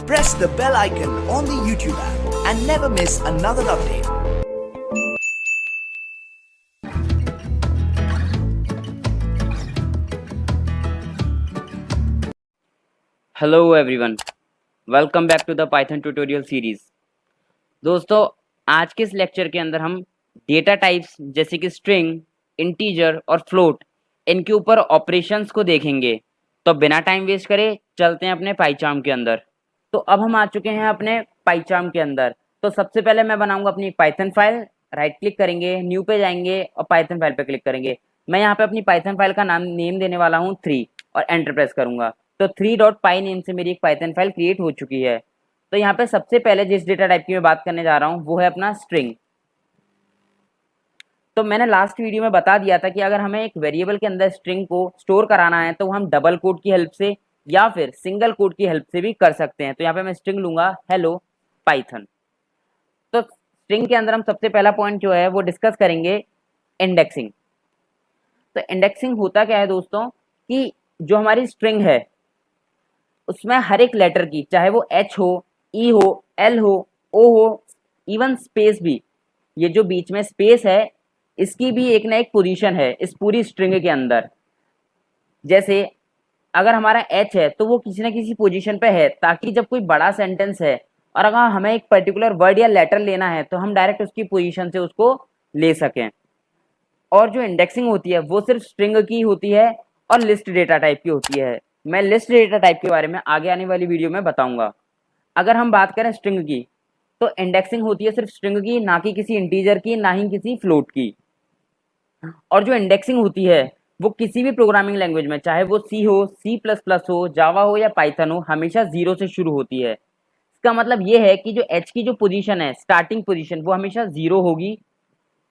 press the bell icon on the YouTube app and never miss another update. Hello everyone, welcome back to the Python tutorial series. दोस्तों, आज के इस lecture के अंदर हम data types जैसे कि स्ट्रिंग, इंटीजर और फ्लोट, इनके ऊपर ऑपरेशंस को देखेंगे। तो बिना टाइम वेस्ट करे चलते हैं अपने पाइचार्म के अंदर। तो अब हम आ चुके हैं अपने पाइचार्म के अंदर। तो सबसे पहले मैं बनाऊंगा अपनी पाइथन फाइल। राइट क्लिक करेंगे, न्यू पे जाएंगे और पाइथन फाइल पे क्लिक करेंगे। मैं यहाँ पे अपनी पाइथन फाइल का नेम देने वाला हूँ 3 और एंटर प्रेस करूंगा। तो 3.py नेम से मेरी एक पाइथन फाइल क्रिएट हो चुकी है। तो यहाँ पे सबसे पहले जिस डेटा टाइप की मैं बात करने जा रहा हूँ वो है अपना स्ट्रिंग। तो मैंने लास्ट वीडियो में बता दिया था कि अगर हमें एक वेरिएबल के अंदर स्ट्रिंग को स्टोर कराना है तो हम डबल कोट की हेल्प से या फिर सिंगल कोट की हेल्प से भी कर सकते हैं। तो यहाँ पे मैं स्ट्रिंग लूंगा हेलो पाइथन। तो स्ट्रिंग के अंदर हम सबसे पहला पॉइंट जो है वो डिस्कस करेंगे इंडेक्सिंग। तो इंडेक्सिंग होता क्या है दोस्तों कि जो हमारी स्ट्रिंग है उसमें हर एक लेटर की, चाहे वो एच हो, ई हो, एल हो, ओ हो, इवन स्पेस भी, ये जो बीच में स्पेस है इसकी भी एक ना एक पोजीशन है इस पूरी स्ट्रिंग के अंदर। जैसे अगर हमारा एच है तो वो किसी ना किसी पोजीशन पे है, ताकि जब कोई बड़ा सेंटेंस है और अगर हमें एक पर्टिकुलर वर्ड या लेटर लेना है तो हम डायरेक्ट उसकी पोजीशन से उसको ले सकें। और जो इंडेक्सिंग होती है वो सिर्फ स्ट्रिंग की होती है और लिस्ट डेटा टाइप की होती है। मैं लिस्ट डेटा टाइप के बारे में आगे आने वाली वीडियो में बताऊंगा। अगर हम बात करें स्ट्रिंग की तो इंडेक्सिंग होती है सिर्फ स्ट्रिंग की, ना कि किसी इंटीजर की, ना ही किसी फ्लोट की। और जो इंडेक्सिंग होती है वो किसी भी प्रोग्रामिंग लैंग्वेज में, चाहे वो सी हो, C++ हो, जावा हो या पाइथन हो, हमेशा 0 से शुरू होती है। इसका मतलब ये है कि जो एच की जो पोजीशन है, स्टार्टिंग पोजीशन, वो हमेशा 0 होगी,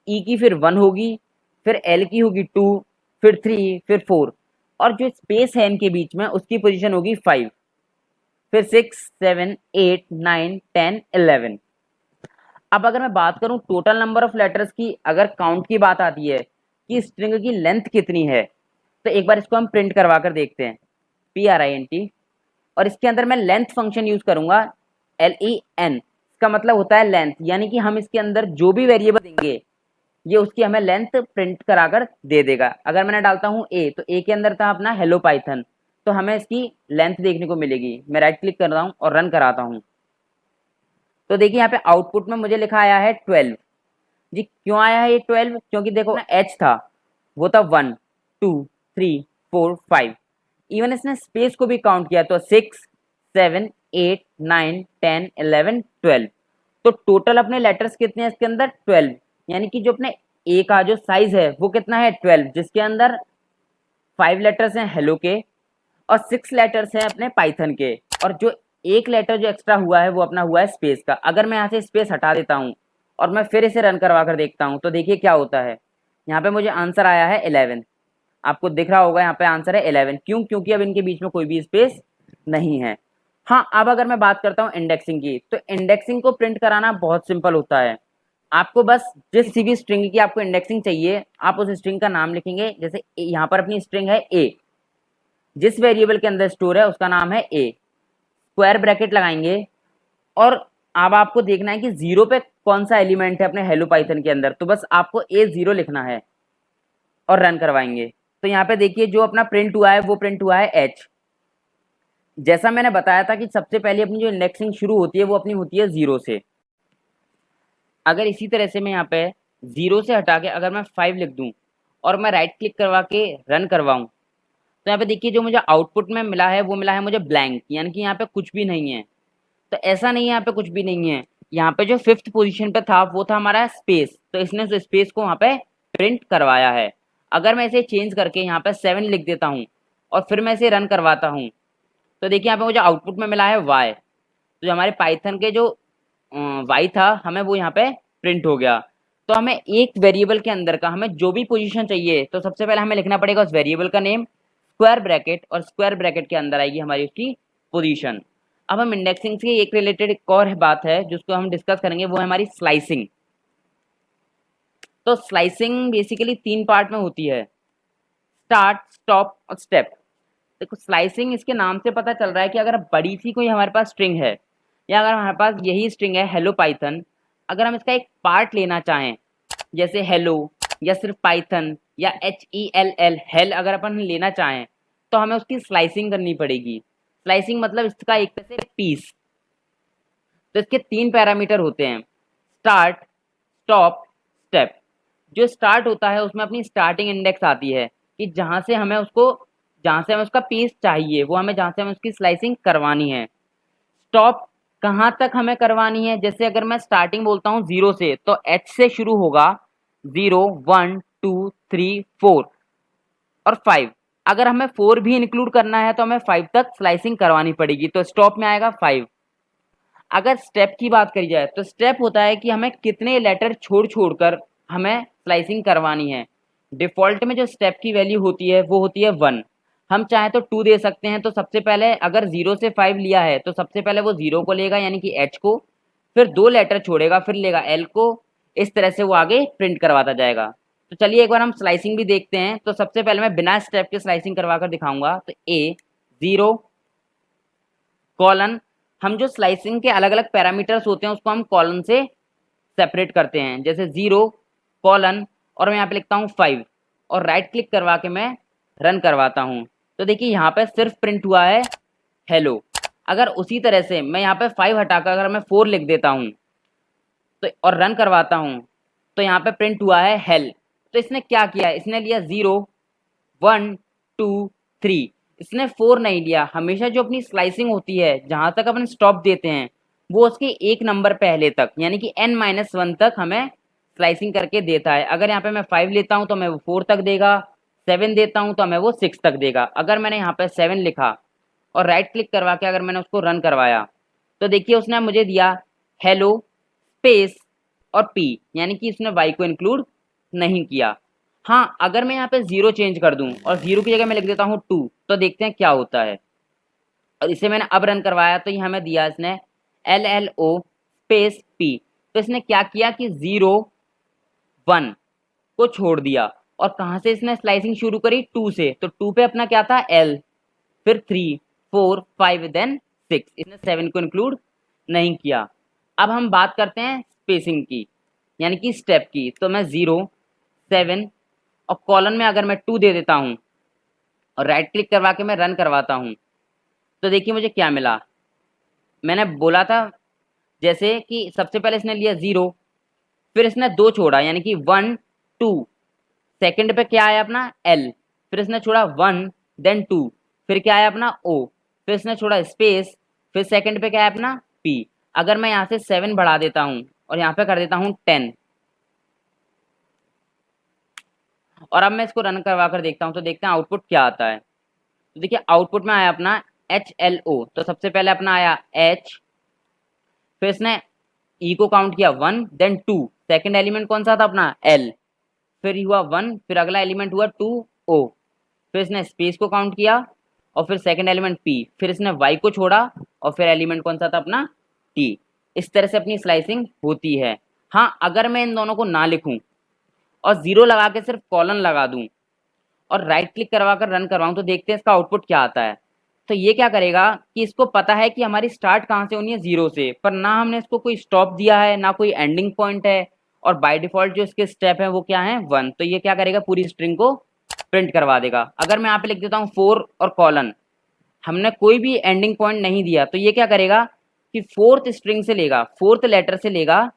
ई की फिर 1 होगी, फिर एल की होगी 2, फिर 3, फिर 4, और जो स्पेस है इनके बीच में उसकी पोजीशन होगी 5, फिर 6, 7, 8, 9, 10, 11। अब अगर मैं बात करूं टोटल नंबर ऑफ लेटर्स की, अगर काउंट की बात आती है कि स्ट्रिंग की लेंथ कितनी है, तो एक बार इसको हम प्रिंट करवा कर देखते हैं, print, और इसके अंदर मैं लेंथ फंक्शन यूज करूंगा, len। इसका मतलब होता है लेंथ, यानी कि हम इसके अंदर जो भी वेरिएबल देंगे ये उसकी हमें लेंथ प्रिंट कराकर दे देगा। अगर मैंने डालता हूँ a, तो a के अंदर था अपना हेलो पाइथन, तो हमें इसकी लेंथ देखने को मिलेगी। मैं राइट क्लिक कर रहा हूँ और रन कराता हूँ। तो देखिए यहाँ पे आउटपुट में मुझे लिखा आया है 12 जी। क्यों आया है ये 12? क्योंकि देखो ना एच था, वो था 1, 2, 3, 4, 5, इवन इसने स्पेस को भी काउंट किया तो 6, 7, 8, 9, 10, 11, 12। तो टोटल अपने लेटर्स कितने हैं इसके अंदर? 12। यानी कि जो अपने ए का जो साइज है वो कितना है? 12, जिसके अंदर 5 लेटर्स हैं हेलो के और 6 लेटर्स हैं अपने पाइथन के, और जो एक लेटर जो एक्स्ट्रा हुआ है वो अपना हुआ है स्पेस का। अगर मैं यहाँ से स्पेस हटा देता हूँ और मैं फिर इसे रन करवा कर देखता हूँ तो देखिए क्या होता है। यहाँ पे मुझे आंसर आया है 11। आपको दिख रहा होगा यहाँ पे आंसर है 11। क्यों? क्योंकि अब इनके बीच में कोई भी स्पेस नहीं है। हाँ, अब अगर मैं बात करता हूँ इंडेक्सिंग की, तो इंडेक्सिंग को प्रिंट कराना बहुत सिंपल होता है। आपको बस जिस भी स्ट्रिंग की आपको इंडेक्सिंग चाहिए, आप उस स्ट्रिंग का नाम लिखेंगे। जैसे यहाँ पर अपनी स्ट्रिंग है ए, जिस वेरिएबल के अंदर स्टोर है उसका नाम है ए, स्क्वायर ब्रैकेट लगाएंगे। और अब आपको देखना है कि 0 पे कौन सा एलिमेंट है अपने हेलो पाइथन के अंदर, तो बस आपको A0 लिखना है और रन करवाएंगे। तो यहाँ पे देखिए जो अपना प्रिंट हुआ है वो प्रिंट हुआ है H। जैसा मैंने बताया था कि सबसे पहले अपनी जो इंडेक्सिंग शुरू होती है वो अपनी होती है 0 से। अगर इसी तरह से मैं यहाँ पे 0 से हटा के अगर मैं 5 लिख दूं और मैं राइट क्लिक करवा के रन करवाऊं, तो यहाँ पे देखिए जो मुझे आउटपुट में मिला है वो मिला है मुझे ब्लैंक, यानी कि यहाँ पे कुछ भी नहीं है। तो ऐसा नहीं है यहाँ पे कुछ भी नहीं है, यहाँ पे जो 5th पोजीशन पे था वो था हमारा स्पेस, तो इसने उस स्पेस को वहाँ पे प्रिंट करवाया है। अगर मैं इसे चेंज करके यहाँ पे 7 लिख देता हूँ और फिर मैं इसे रन करवाता हूँ, तो देखिए यहाँ पे मुझे आउटपुट में मिला है y। तो जो हमारे पाइथन के जो y था हमें वो यहाँ पे प्रिंट हो गया। तो हमें एक वेरिएबल के अंदर का हमें जो भी पोजीशन चाहिए, तो सबसे पहले हमें लिखना पड़ेगा उस वेरिएबल का नेम, स्क्वायर ब्रैकेट, और स्क्वायर ब्रैकेट के अंदर आएगी हमारी उसकी पोजीशन। अब हम इंडेक्सिंग से एक रिलेटेड एक और बात है जिसको हम डिस्कस करेंगे, वो है हमारी स्लाइसिंग। तो स्लाइसिंग बेसिकली 3 पार्ट में होती है, स्टार्ट, स्टॉप और स्टेप। देखो स्लाइसिंग इसके नाम से पता चल रहा है कि अगर बड़ी सी कोई हमारे पास स्ट्रिंग है या अगर हमारे पास यही स्ट्रिंग है हेलो पाइथन, अगर हम इसका एक पार्ट लेना चाहें जैसे हेलो या सिर्फ पाइथन या HELL हेल अगर अपन लेना चाहें तो हमें उसकी स्लाइसिंग करनी पड़ेगी। स्लाइसिंग मतलब इसका एक तरह से पीस। तो इसके 3 पैरामीटर होते हैं, स्टार्ट, स्टॉप, स्टेप। जो स्टार्ट होता है उसमें अपनी स्टार्टिंग इंडेक्स आती है कि जहाँ से हमें उसका पीस चाहिए, वो हमें जहाँ से हमें उसकी स्लाइसिंग करवानी है। स्टॉप कहाँ तक हमें करवानी है, जैसे अगर मैं स्टार्टिंग बोलता हूँ 0 से तो H से शुरू होगा, 0 1 2 3 4 और 5। अगर हमें 4 भी इंक्लूड करना है तो हमें 5 तक स्लाइसिंग करवानी पड़ेगी, तो स्टॉप में आएगा 5। अगर स्टेप की बात करी जाए तो स्टेप होता है कि हमें कितने लेटर छोड़ छोड़कर हमें स्लाइसिंग करवानी है। डिफॉल्ट में जो स्टेप की वैल्यू होती है वो होती है 1। हम चाहें तो 2 दे सकते हैं। तो सबसे पहले अगर 0 से 5 लिया है तो सबसे पहले वो 0 को लेगा यानी कि H को, फिर 2 लेटर छोड़ेगा, फिर लेगा L को। इस तरह से वो आगे प्रिंट करवाता जाएगा। तो चलिए एक बार हम स्लाइसिंग भी देखते हैं। तो सबसे पहले मैं बिना स्टेप के स्लाइसिंग करवा कर दिखाऊंगा। तो A 0 कॉलन, हम जो स्लाइसिंग के अलग अलग पैरामीटर्स होते हैं उसको हम कॉलन से सेपरेट करते हैं, जैसे 0 कॉलन और मैं यहाँ पे लिखता हूँ 5 और राइट क्लिक करवा के मैं रन करवाता हूँ। तो देखिए यहाँ पे सिर्फ प्रिंट हुआ है हेलो। अगर उसी तरह से मैं यहाँ पे 5 हटाकर अगर मैं 4 लिख देता हूँ तो और रन करवाता हूँ तो यहाँ पे प्रिंट हुआ है हेल। तो इसने क्या किया, इसने लिया 0 1 2 3, इसने 4 नहीं लिया। हमेशा जो अपनी स्लाइसिंग होती है जहां तक अपन स्टॉप देते हैं वो उसके एक नंबर पहले तक यानी कि n-1 तक हमें स्लाइसिंग करके देता है। अगर यहाँ पे मैं 5 लेता हूँ तो मैं वो 4 तक देगा, 7 देता हूँ तो हमें वो 6 तक देगा। अगर मैंने यहाँ पे 7 लिखा और राइट क्लिक करवा के अगर मैंने उसको रन करवाया तो देखिए उसने मुझे दिया हेलो स्पेस और पी, यानी कि इसने वाई को इंक्लूड नहीं किया। हाँ, अगर मैं यहाँ पे 0 चेंज कर दूं और 0 की जगह मैं लिख देता हूँ 2 तो देखते हैं क्या होता है। और इसे मैंने अब रन करवाया तो ये हमें दिया इसने LLO स्पेस पी। तो इसने क्या किया कि 0 1 को छोड़ दिया और कहाँ से इसने स्लाइसिंग शुरू करी, 2 से। तो 2 पे अपना क्या था L, फिर 3 4 5 देन 6, इसने 7 को इंक्लूड नहीं किया। अब हम बात करते हैं स्पेसिंग की यानी कि स्टेप की। तो मैं 0 7 और कॉलन में अगर मैं 2 दे देता हूं और राइट क्लिक करवा के मैं रन करवाता हूं तो देखिए मुझे क्या मिला। मैंने बोला था जैसे कि सबसे पहले इसने लिया 0, फिर इसने 2 छोड़ा यानी कि 1 2, सेकंड पे क्या आया अपना L, फिर इसने छोड़ा 1 देन 2, फिर क्या आया अपना O, फिर इसने छोड़ा स्पेस, फिर सेकंड पे क्या आया अपना P। अगर मैं यहाँ से 7 बढ़ा देता हूँ और यहाँ पे कर देता हूँ 10 और अब मैं इसको रन करवा कर देखता हूँ तो देखते हैं आउटपुट क्या आता है। तो देखिए आउटपुट में आया अपना HLO। तो सबसे पहले अपना आया H, फिर इसने E को काउंट किया 1 देन 2, सेकंड एलिमेंट कौन सा था अपना L, फिर हुआ 1, फिर अगला एलिमेंट हुआ 2O, फिर इसने स्पेस को काउंट किया और फिर सेकंड एलिमेंट P, फिर इसने Y को छोड़ा और फिर एलिमेंट कौन सा था अपना T। इस तरह से अपनी स्लाइसिंग होती है। हाँ, अगर मैं इन दोनों को ना लिखूं और 0 लगा के सिर्फ कॉलन लगा दूं और राइट क्लिक करवा कर रन करवाऊं तो देखते हैं इसका आउटपुट क्या आता है। तो ये क्या करेगा कि इसको पता है कि हमारी स्टार्ट कहाँ से होनी है 0 से, पर ना हमने इसको कोई स्टॉप दिया है ना कोई एंडिंग पॉइंट है और बाय डिफॉल्ट जो इसके स्टेप है वो क्या है 1। तो ये क्या करेगा पूरी स्ट्रिंग को प्रिंट करवा देगा। अगर मैं यहाँ पे लिख देता हूँ 4 और कॉलन, हमने कोई भी एंडिंग पॉइंट नहीं दिया तो ये क्या करेगा कि 4th स्ट्रिंग से लेगा, 4th लेटर से लेगा।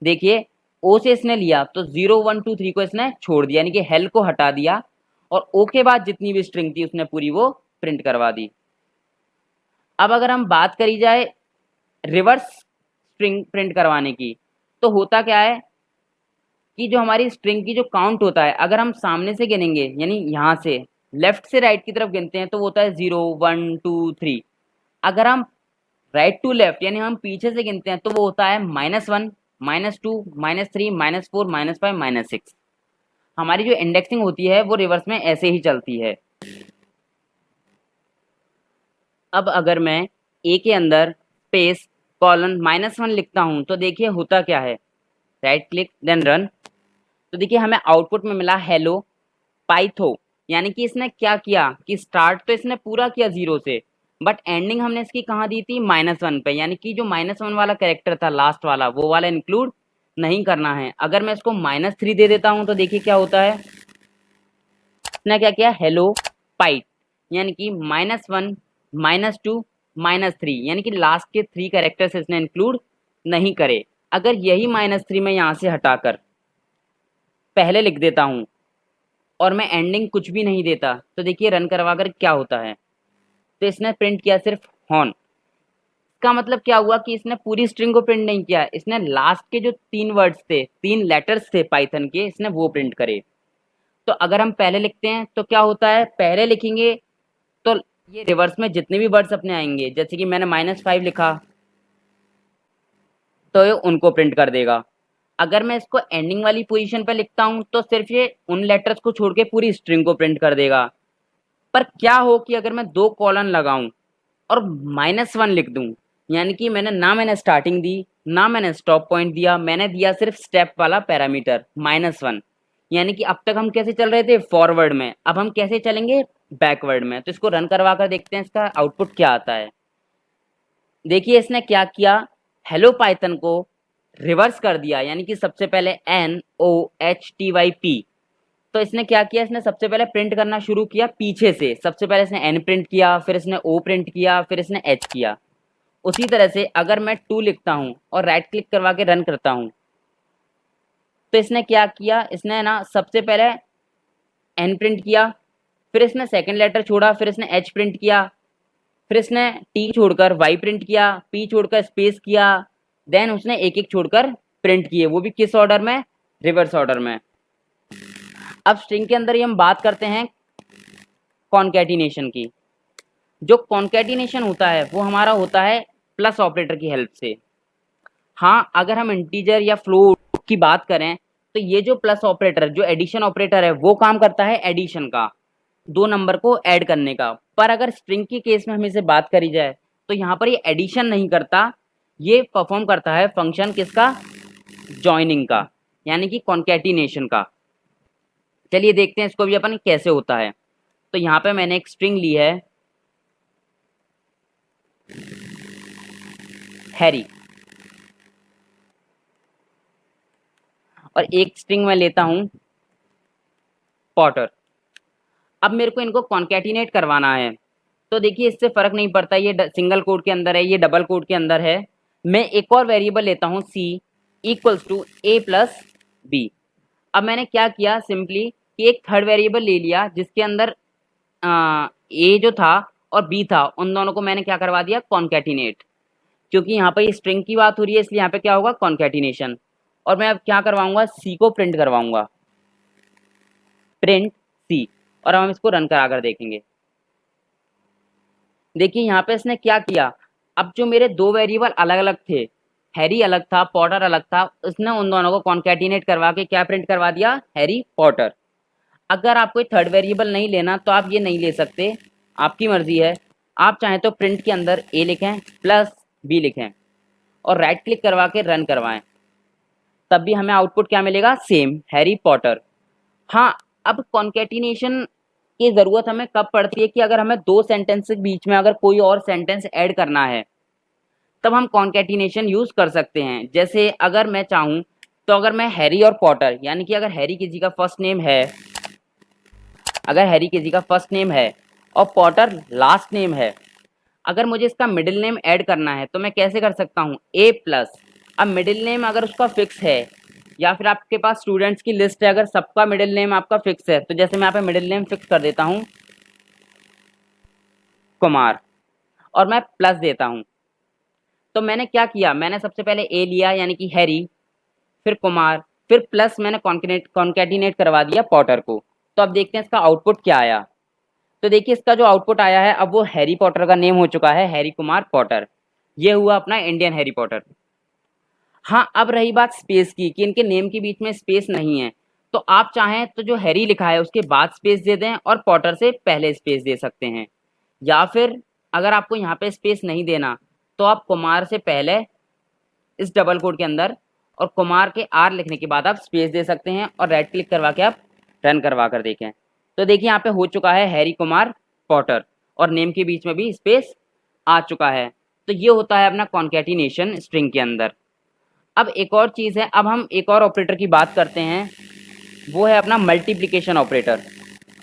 देखिए ओ से इसने लिया तो 0 1 2 3 को इसने छोड़ दिया यानी कि हेल को हटा दिया और ओ के बाद जितनी भी स्ट्रिंग थी उसने पूरी वो प्रिंट करवा दी। अब अगर हम बात करी जाए रिवर्स स्ट्रिंग प्रिंट करवाने की तो होता क्या है कि जो हमारी स्ट्रिंग की जो काउंट होता है अगर हम सामने से गिनेंगे यानी यहाँ से लेफ्ट से राइट की तरफ गिनते हैं तो वो होता है 0 1 2 3। अगर हम राइट टू लेफ्ट यानी हम पीछे से गिनते हैं तो वो होता है -1 -2 -3 -4 -5 -6। हमारी जो इंडेक्सिंग होती है वो रिवर्स में ऐसे ही चलती है। अब अगर मैं ए के अंदर स्पेस कॉलन -1 लिखता हूं तो देखिए होता क्या है, राइट क्लिक देन रन। तो देखिए हमें आउटपुट में मिला हेलो पाइथो, यानी कि इसने क्या किया कि स्टार्ट तो इसने पूरा किया 0 से बट एंडिंग हमने इसकी कहाँ दी थी, -1 पे, यानी कि जो -1 वाला कैरेक्टर था लास्ट वाला वो वाला इंक्लूड नहीं करना है। अगर मैं इसको -3 दे देता हूँ तो देखिए क्या होता है, इसने क्या किया, हेलो पाइट, यानी कि -1 -2 -3, यानी कि लास्ट के 3 कैरेक्टर्स इसने इंक्लूड नहीं करे। अगर यही -3 मैं यहाँ से हटाकर पहले लिख देता हूँ और मैं एंडिंग कुछ भी नहीं देता तो देखिए रन करवा कर क्या होता है, तो इसने प्रिंट किया सिर्फ हॉर्न। इसका मतलब क्या हुआ कि इसने पूरी स्ट्रिंग को प्रिंट नहीं किया, इसने लास्ट के जो 3 वर्ड्स थे, 3 लेटर्स थे पाइथन के, इसने वो प्रिंट करे। तो अगर हम पहले लिखते हैं तो क्या होता है, पहले लिखेंगे तो ये रिवर्स में जितने भी वर्ड्स अपने आएंगे, जैसे कि मैंने -5 लिखा तो ये उनको प्रिंट कर देगा। अगर मैं इसको एंडिंग वाली पोजीशन पर लिखता हूँ तो सिर्फ ये उन लेटर्स को छोड़ के पूरी स्ट्रिंग को प्रिंट कर देगा। पर क्या हो कि अगर मैं 2 कॉलन लगाऊं और -1 लिख दूं, यानी कि मैंने स्टार्टिंग दी ना मैंने स्टॉप पॉइंट दिया, मैंने दिया सिर्फ स्टेप वाला पैरामीटर -1, यानी कि अब तक हम कैसे चल रहे थे, फॉरवर्ड में, अब हम कैसे चलेंगे, बैकवर्ड में। तो इसको रन करवा कर देखते हैं इसका आउटपुट क्या आता है। देखिए इसने क्या किया, हेलो पाइथन को रिवर्स कर दिया, यानी कि सबसे पहले NOHTYP, तो इसने क्या किया, इसने सबसे पहले प्रिंट करना शुरू किया पीछे से, सबसे पहले इसने N प्रिंट किया, फिर इसने O प्रिंट किया, फिर इसने H किया। उसी तरह से अगर मैं 2 लिखता हूँ और राइट क्लिक करवा के रन करता हूँ तो इसने क्या किया, इसने ना सबसे पहले N प्रिंट किया, फिर इसने सेकंड लेटर छोड़ा, फिर इसने H प्रिंट किया, फिर इसने T छोड़कर Y प्रिंट किया, P छोड़कर स्पेस किया, देन उसने एक एक छोड़कर प्रिंट किए, वो भी किस ऑर्डर में, रिवर्स ऑर्डर में। अब स्ट्रिंग के अंदर ही हम बात करते हैं कॉन्कैटिनेशन की। जो कॉन्कैटिनेशन होता है वो हमारा होता है प्लस ऑपरेटर की हेल्प से। हाँ, अगर हम इंटीजर या फ्लोट की बात करें तो ये जो प्लस ऑपरेटर, जो एडिशन ऑपरेटर है, वो काम करता है एडिशन का, 2 नंबर को ऐड करने का। पर अगर स्ट्रिंग के केस में हमें से बात करी जाए तो यहाँ पर ये एडिशन नहीं करता, ये परफॉर्म करता है फंक्शन किसका, जॉइनिंग का, यानी कि कॉन्कैटिनेशन का। चलिए देखते हैं इसको भी अपन कैसे होता है। तो यहाँ पे मैंने एक स्ट्रिंग ली है हैरी, और एक स्ट्रिंग में लेता हूं पॉटर। अब मेरे को इनको कॉन्कैटिनेट करवाना है, तो देखिए इससे फर्क नहीं पड़ता ये सिंगल कोड के अंदर है, ये डबल कोड के अंदर है। मैं एक और वेरिएबल लेता हूं C इक्वल्स टू A+B। अब मैंने क्या किया, सिंपली कि एक थर्ड वेरिएबल ले लिया जिसके अंदर A जो था और B था, उन दोनों को मैंने क्या करवा दिया, कॉन्कैटिनेट। क्योंकि यहाँ पर ये स्ट्रिंग की बात हो रही है इसलिए यहाँ पे क्या होगा, कॉन्कैटिनेशन। और मैं अब क्या करवाऊंगा, C को प्रिंट करवाऊंगा, प्रिंट C, और अब हम इसको रन करा कर देखेंगे। देखिए यहाँ पे इसने क्या किया, अब जो मेरे 2 वेरिएबल अलग अलग थे, हैरी अलग था, पॉटर अलग था, उसने उन दोनों को कॉन्कैटिनेट करवा के क्या प्रिंट करवा दिया, हैरी पॉटर। अगर आप कोई थर्ड वेरिएबल नहीं लेना तो आप ये नहीं ले सकते, आपकी मर्जी है। आप चाहें तो प्रिंट के अंदर A लिखें प्लस B लिखें और राइट क्लिक करवा के रन करवाएं, तब भी हमें आउटपुट क्या मिलेगा, सेम, हैरी पॉटर। हाँ, अब कॉन्कैटिनेशन की ज़रूरत हमें कब पड़ती है कि अगर हमें 2 सेंटेंस के बीच में अगर कोई और सेंटेंस ऐड करना है तब हम कॉन्कैटिनेशन यूज़ कर सकते हैं। जैसे अगर मैं चाहूँ तो अगर मैं हैरी और पॉटर, यानी कि अगर हैरी किसी का फर्स्ट नेम है, अगर हैरी किसी का फर्स्ट नेम है और पॉटर लास्ट नेम है, अगर मुझे इसका मिडिल नेम ऐड करना है तो मैं कैसे कर सकता हूँ, A+। अब मिडिल नेम अगर उसका फिक्स है या फिर आपके पास स्टूडेंट्स की लिस्ट है, अगर सबका मिडिल नेम आपका फिक्स है, तो जैसे मैं यहाँ पे मिडिल नेम फिक्स कर देता हूँ कुमार और मैं प्लस देता हूँ, तो मैंने क्या किया, मैंने सबसे पहले A लिया यानी कि हैरी, फिर कुमार, फिर प्लस मैंने कॉन्कैटिनेट करवा दिया पॉटर को। तो अब देखते हैं इसका आउटपुट क्या आया। तो देखिए इसका जो आउटपुट आया है, अब वो हैरी पॉटर का नेम हो चुका है हैरी कुमार पॉटर। ये हुआ अपना इंडियन हैरी पॉटर। हाँ, अब रही बात स्पेस की कि इनके नेम के बीच में स्पेस नहीं है, तो आप चाहें तो जो हैरी लिखा है उसके बाद स्पेस दे दें और पॉटर से पहले स्पेस दे सकते हैं, या फिर अगर आपको यहाँ पे स्पेस नहीं देना तो आप कुमार से पहले इस डबल कोड के अंदर और कुमार के R लिखने के बाद आप स्पेस दे सकते हैं और राइट क्लिक करवा के आप रन करवा कर देखें। तो देखिए यहाँ पे हो चुका है हैरी कुमार पॉटर और नेम के बीच में भी स्पेस आ चुका है। तो ये होता है अपना कॉन्कैटिनेशन स्ट्रिंग के अंदर। अब एक और चीज़ है, अब हम एक और ऑपरेटर की बात करते हैं, वो है अपना मल्टीप्लिकेशन ऑपरेटर।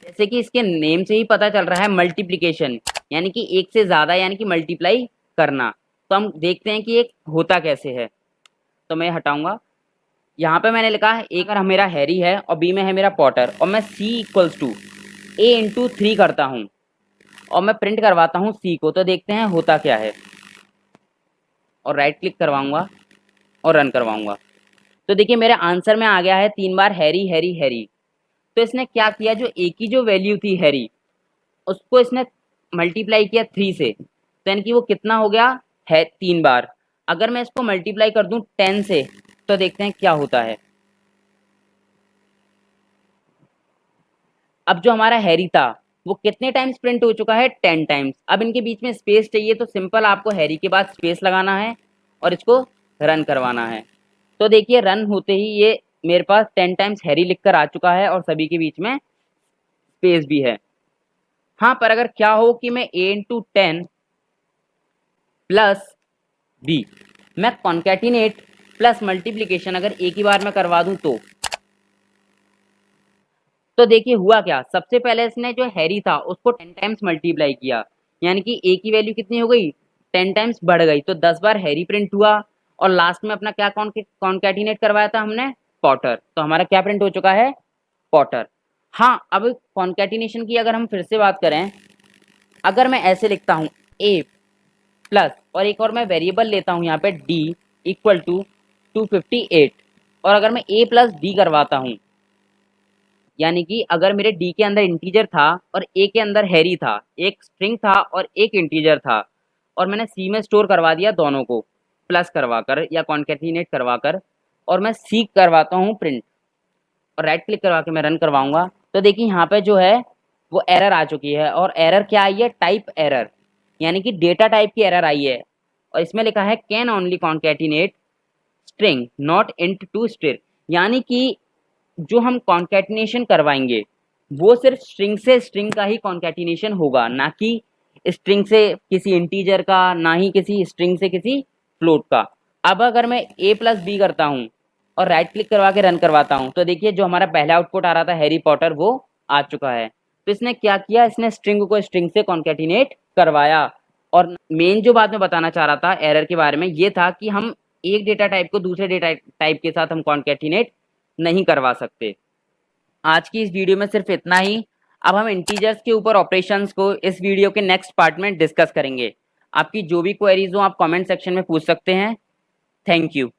जैसे कि इसके नेम से ही पता चल रहा है मल्टीप्लिकेशन, यानी कि एक से ज़्यादा, यानी कि मल्टीप्लाई करना। तो हम देखते हैं कि एक होता कैसे है। तो मैं हटाऊंगा, यहाँ पे मैंने लिखा है एक अगर मेरा हैरी है और बी में है मेरा पॉटर, और मैं C equals to A into 3 करता हूँ और मैं प्रिंट करवाता हूँ C को। तो देखते हैं होता क्या है, और राइट क्लिक करवाऊंगा और रन करवाऊंगा। तो देखिए मेरे आंसर में आ गया है 3 बार हैरी हैरी हैरी। तो इसने क्या किया, जो ए की जो वैल्यू थी हैरी, उसको इसने मल्टीप्लाई किया 3 से। तो यानी कि वो कितना हो गया है 3 बार। अगर मैं इसको मल्टीप्लाई कर दूं 10 से, तो देखते हैं क्या होता है। अब जो हमारा हैरी था वो कितने टाइम्स प्रिंट हो चुका है, 10 टाइम्स। अब इनके बीच में स्पेस चाहिए, तो सिंपल आपको हैरी के बाद स्पेस लगाना है और इसको रन करवाना है। तो देखिए रन होते ही ये मेरे पास 10 टाइम्स हैरी लिखकर आ चुका है और सभी के बीच में स्पेस भी है। हाँ, पर अगर क्या हो कि मैं A इंटू 10 प्लस बी, मैं कॉन्कैटिनेट प्लस मल्टीप्लिकेशन अगर एक ही बार में करवा दूं तो देखिए हुआ क्या। सबसे पहले इसने जो हैरी था उसको 10 टाइम्स मल्टीप्लाई किया, यानी कि ए की वैल्यू कितनी हो गई, 10 टाइम्स बढ़ गई। तो 10 बार हैरी प्रिंट हुआ और लास्ट में अपना क्या कॉन्कैटिनेट करवाया था हमने, पॉटर। तो हमारा क्या प्रिंट हो चुका है, पॉटर। हाँ, अब कॉन्कैटिनेशन की अगर हम फिर से बात करें, अगर मैं ऐसे लिखता हूँ ए प्लस और एक और मैं वेरिएबल लेता हूँ यहाँ पे डी इक्वल टू 258, और अगर मैं ए प्लस डी करवाता हूँ, यानी कि अगर मेरे डी के अंदर इंटीजर था और ए के अंदर हैरी था, एक स्ट्रिंग था और एक इंटीजर था, और मैंने सी में स्टोर करवा दिया दोनों को प्लस करवाकर या कॉन्कैटिनेट करवाकर, और मैं सी करवाता हूँ प्रिंट और राइट क्लिक करवा के मैं रन करवाऊंगा। तो देखिए यहाँ पे जो है वो एरर आ चुकी है, और एरर क्या आई है, टाइप एरर, यानी कि डेटा टाइप की एरर आई है। और इसमें लिखा है can only concatenate string not int to string, यानी कि जो हम कॉन्कैटिनेशन करवाएंगे वो सिर्फ स्ट्रिंग से स्ट्रिंग का ही कॉन्कैटिनेशन होगा, ना कि स्ट्रिंग से किसी इंटीजर का, ना ही किसी स्ट्रिंग से किसी फ्लोट का। अब अगर मैं ए प्लस बी करता हूँ और राइट क्लिक करवा के रन करवाता हूँ, तो देखिए जो हमारा पहला आउटपुट आ रहा था हैरी पॉटर, वो आ चुका है। तो इसने क्या किया, इसने स्ट्रिंग को स्ट्रिंग से कॉन्कैटिनेट करवाया। और मेन जो बात मैं बताना चाह रहा था एरर के बारे में, ये था कि हम एक डेटा टाइप को दूसरे डेटा टाइप के साथ हम कॉन्कैटिनेट नहीं करवा सकते। आज की इस वीडियो में सिर्फ इतना ही। अब हम इंटीजर्स के ऊपर ऑपरेशंस को इस वीडियो के नेक्स्ट पार्ट में डिस्कस करेंगे। आपकी जो भी क्वेरीज हो आप कमेंट सेक्शन में पूछ सकते हैं। Thank you.